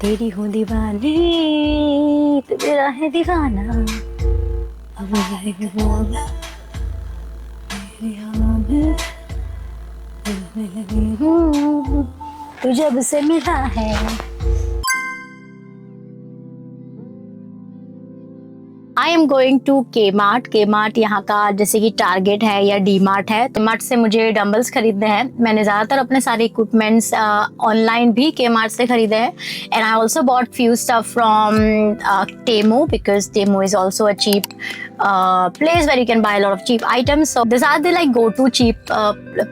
तेरी हूँ दीवानी, तू तेरा है दीवाना, अब आएगा बोला, तेरी हवा में लगी हूँ, तू जब से मिला है। आई एम गोइंग टू के मार्ट। के मार्ट यहाँ का जैसे कि टारगेट है या डी मार्ट है। तो मार्ट से मुझे डम्बल्स खरीदने हैं। मैंने ज्यादातर अपने सारे इक्विपमेंट्स ऑनलाइन भी के मार्ट से खरीदे हैं। And I also bought few stuff from Temu because Temu is also a cheap place where you can buy a lot of cheap items. So these are the like go-to cheap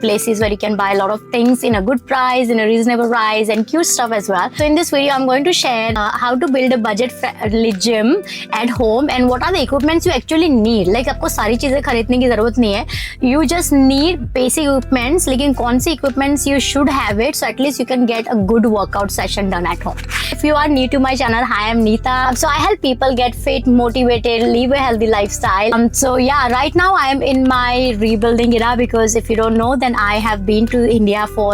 places where you can buy a lot of things in a good price, in a reasonable price, and cute stuff as well. So in this video, I'm going to share how to build a budget-friendly gym at home and what are the equipments you actually need. Like आपको सारी चीजें खरीदने की जरूरत नहीं है. You just need basic equipments. लेकिन कौन सी equipments you should have it, so at least you can get a good workout session done at home. If you are new to my channel, hi, I'm Neeta. So I help people get fit, motivated, live a healthy lifestyle. So yeah, right now I am in my rebuilding era because if you don't know, then I have been to India for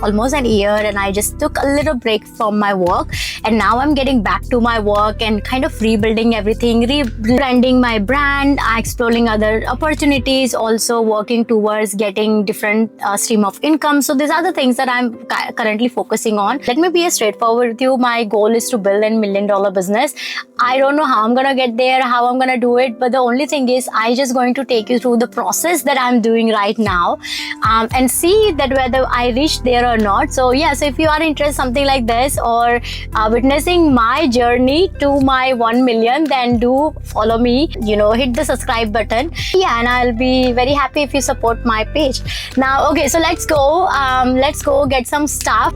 almost an year and I just took a little break from my work and now I'm getting back to my work and kind of rebuilding everything, rebranding my brand, exploring other opportunities, also working towards getting different stream of income. So these are the things that I'm currently focusing on. Let me be straightforward with you. My goal is to build $1 million business. I don't know how I'm gonna get there, how I'm gonna do it, but the only thing is I just going to take you through the process that I'm doing right now and see that whether I reach there or not. So yeah, so if you are interested in something like this or witnessing my journey to my 1 million, then do follow me, hit the subscribe button. Yeah, and I'll be very happy if you support my page. Now, okay, so let's go get some stuff.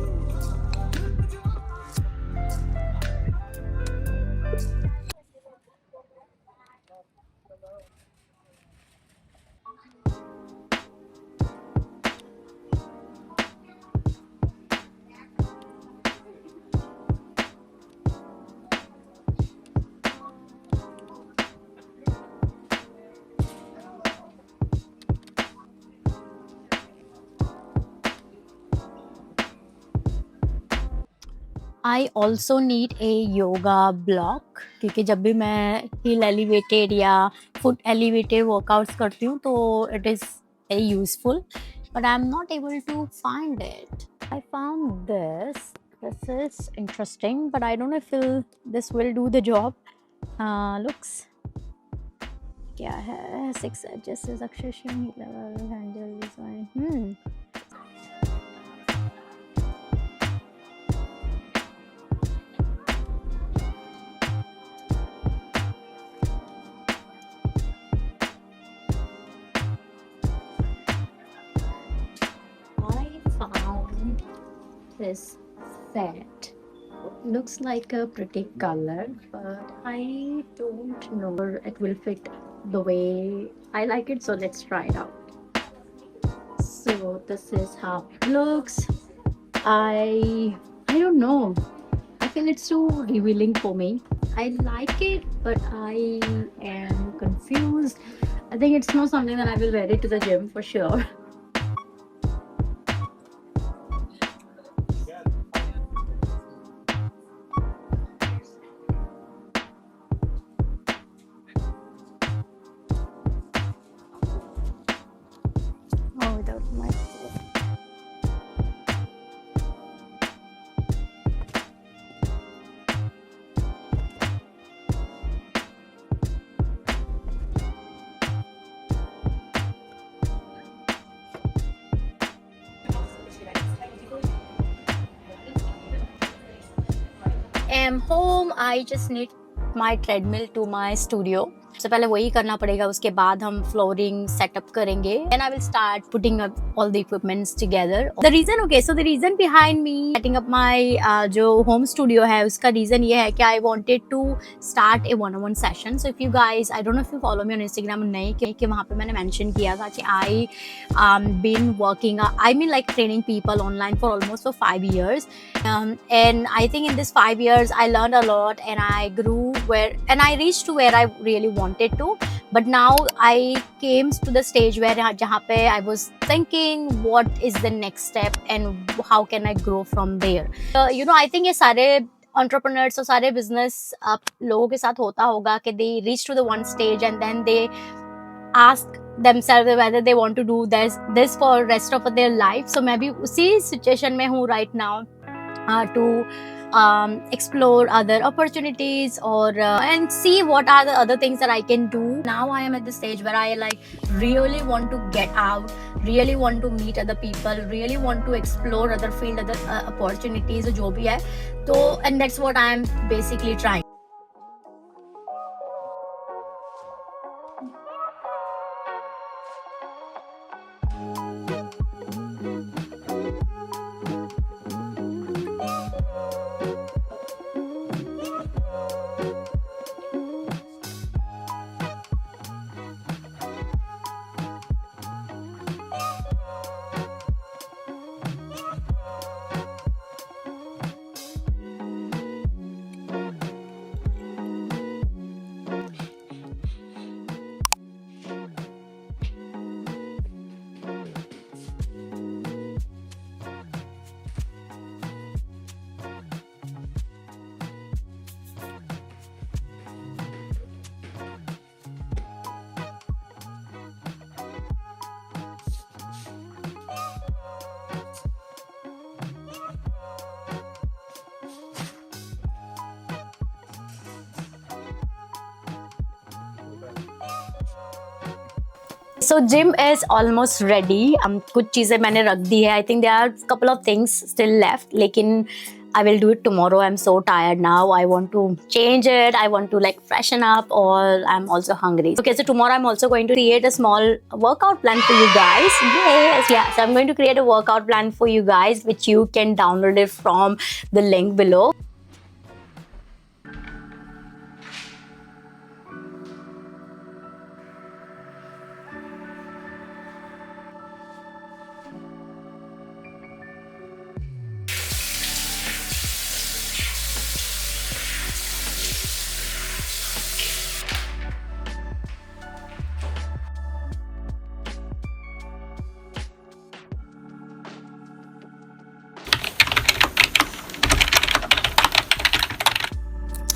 I also need a yoga block क्योंकि जब भी मैं hill elevated या foot elevated workouts करती हूँ तो it is very useful, but I'm not able to find it. I found this. This is interesting, but I don't know if this will do the job. Looks क्या है? 6 edges is accession level handle design. Found this set. Looks like a pretty color, but I don't know whether it will fit the way I like it. So let's try it out. So this is how it looks. I don't know. I feel it's too revealing for me. I like it, but I am confused. I think it's not something that I will wear it to the gym for sure. Without my phone. Am home. I just need my treadmill to my studio. सबसे पहले वही करना पड़ेगा, उसके बाद हम flooring setup करेंगे and I will start putting up all the equipments together. The reason behind me setting up my जो home studio है उसका reason ये है कि I wanted to start a one-on-one session. So if you guys, I don't know if you follow me on Instagram नहीं कि वहाँ पे मैंने mention किया था कि I been working, I mean like training people online for almost for 5 years and I think in this 5 years I learned a lot and I grew and I reached to where I really wanted to, but now I came to the stage where जहाँ पे I was thinking what is the next step and how can I grow from there. I think ये सारे entrepreneurs, तो सारे business आप लोगों के साथ होता होगा कि they reach to the one stage and then they ask themselves whether they want to do this for rest of their life. So मैं भी उसी situation में हूँ right now to explore other opportunities or and see what are the other things that I can do. Now I am at the stage where I like really want to get out, really want to meet other people, really want to explore other field, other opportunities जो भी है तो and that's what I am basically trying. So gym is almost ready. कुछ चीज़ें मैंने रख दी है. I think there are couple of things still left. लेकिन I will do it tomorrow. I'm so tired now. I want to change it. I want to like freshen up, or I'm also hungry. Okay, so tomorrow I'm also going to create a small workout plan for you guys. Yes, yeah. So I'm going to create a workout plan for you guys, which you can download it from the link below.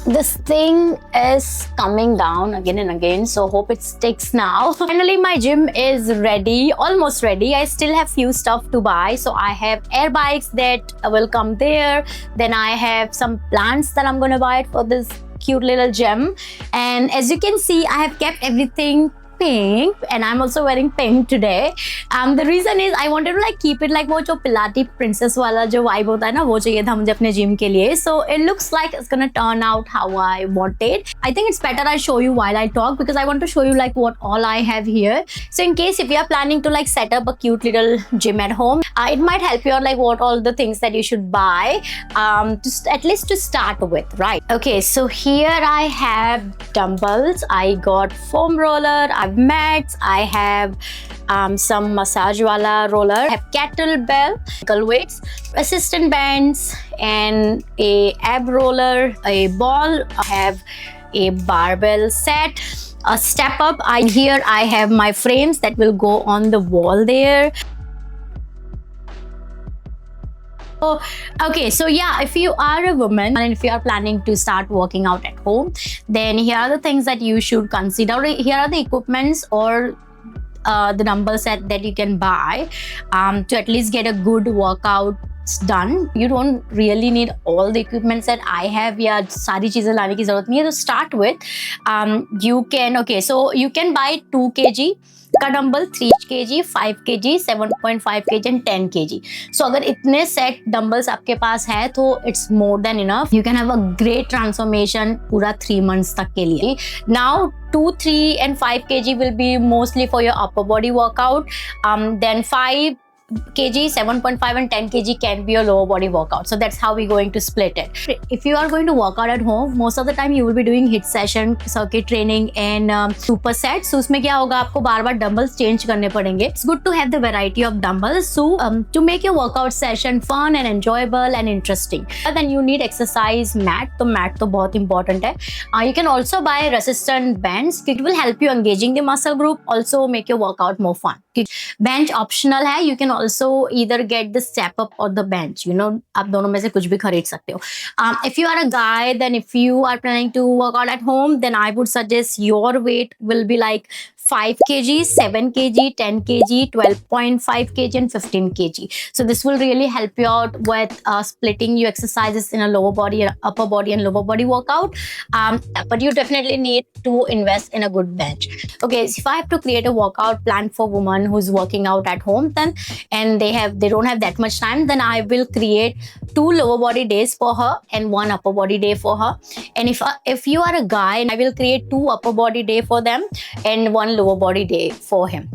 This thing is coming down again and again, so hope it sticks now. Finally, my gym is ready, almost ready. I still have few stuff to buy. So I have air bikes that will come there. Then I have some plants that I'm gonna buy for this cute little gym. And as you can see, I have kept everything pink and I'm also wearing pink today. The reason is I wanted to like keep it like वो जो पिलाटी princess वाला जो vibe होता है ना वो चाहिए था मुझे अपने gym के लिए. So it looks like it's gonna turn out how I wanted. I think it's better I show you while I talk because I want to show you like what all I have here. So in case if you are planning to like set up a cute little gym at home, it might help you out like what all the things that you should buy just at least to start with, right? Okay, so here I have dumbbells. I got foam roller. I have mats, I have some massage wala roller, I have kettlebell, weights, resistant bands, and a ab roller, a ball, I have a barbell set, a step up. Here I have my frames that will go on the wall there. Okay, so yeah, if you are a woman and if you are planning to start working out at home, then here are the things that you should consider. Here are the equipments or the dumbbells that you can buy to at least get a good workout done. You don't really need all the equipments that I have. या सारी चीजें लाने की जरूरत नहीं है. To start with, you can buy 2 kg का dumbbell, 3 kg, 5 kg, 7.5 kg and 10 kg. So अगर इतने सेट डंबल्स आपके पास है तो it's more than enough. You can have a great transformation पूरा 3 months तक के लिए. Now 2, 3 and 5 kg will be mostly for your upper body workout. Then 5 kg, 7.5 and 10 kg can be your lower body workout. So that's how we're going to split it. If you are going to work out at home, most of the time you will be doing HIIT session, circuit training and supersets. So उसमें क्या होगा, आपको बार-बार dumbbells change करने पड़ेंगे. It's good to have the variety of dumbbells so to make your workout session fun and enjoyable and interesting. Then you need exercise mat. तो mat तो बहुत important है. You can also buy resistant bands. It will help you engaging the muscle group. Also make your workout more fun. Bench optional है. You can also either get the step up or the bench. You know, आप दोनों में से कुछ भी खरीद सकते हो. If you are a guy, then if you are planning to work out at home, then I would suggest your weight will be like 5 kg, 7 kg, 10 kg, 12.5 kg, and 15 kg. So this will really help you out with splitting your exercises in a lower body, upper body, and lower body workout. But you definitely need to invest in a good bench. Okay, so if I have to create a workout plan for women who's working out at home, then and they don't have that much time, then I will create 2 lower body days for her and 1 upper body day for her. And if you are a guy, I will create 2 upper body day for them and 1 lower body day for him.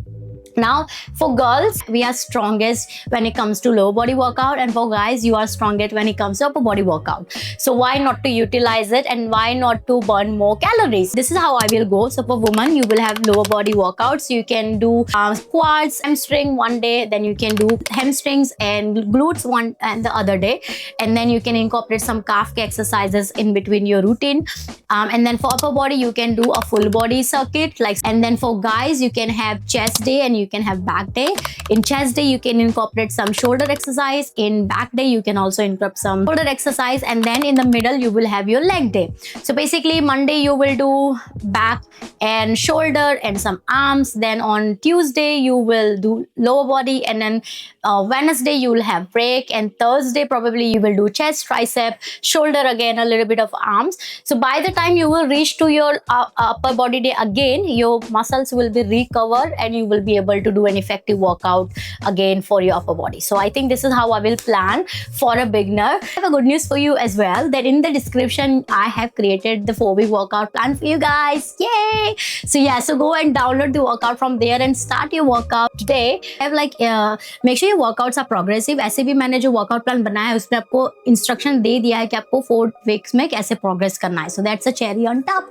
Now, for girls, we are strongest when it comes to lower body workout, and for guys, you are strongest when it comes to upper body workout. So why not to utilize it, and why not to burn more calories? This is how I will go. So for women, you will have lower body workouts. You can do squats, hamstring one day, then you can do hamstrings and glutes one and the other day, and then you can incorporate some calf exercises in between your routine. And then for upper body, you can do a full body circuit, and then for guys, you can have chest day and you can have back day. In chest day, you can incorporate some shoulder exercise. In back day, you can also incorporate some shoulder exercise, and then in the middle, you will have your leg day. So basically, Monday you will do back and shoulder and some arms. Then on Tuesday, you will do lower body, and then Wednesday you will have break, and Thursday probably you will do chest, tricep, shoulder again, a little bit of arms. So by the time you will reach to your upper body day again, your muscles will be recovered and you will be able to do an effective workout again for your upper body. So I think this is how I will plan for a beginner. I have a good news for you as well, that in the description I have created the 4-week workout plan for you guys. Yay! So yeah, so go and download the workout from there and start your workout today. I have make sure your workouts are progressive. ऐसे भी मैंने जो workout plan बनाया है उसमें आपको instruction दे दिया है कि आपको 4 weeks में कैसे progress करना है. So that's a cherry on top.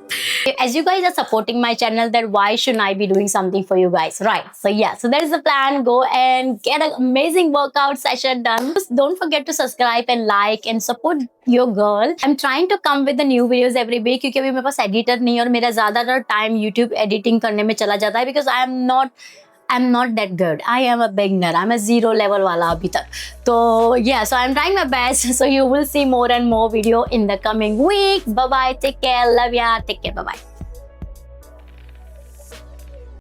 As you guys are supporting my channel, then why shouldn't I be doing something for you guys, right? So yeah, so that is the plan. Go and get an amazing workout session done. Just don't forget to subscribe and like and support your girl. I'm trying to come with the new videos every week क्योंकि अभी मेरे पास editor नहीं है और मेरा ज़्यादातर time YouTube editing करने में चला जाता है because I'm not that good. I am a beginner. I'm a 0 level wala abhi tak. So yeah, so I'm trying my best. So you will see more and more video in the coming week. Bye bye. Take care. Love ya. Take care. Bye bye.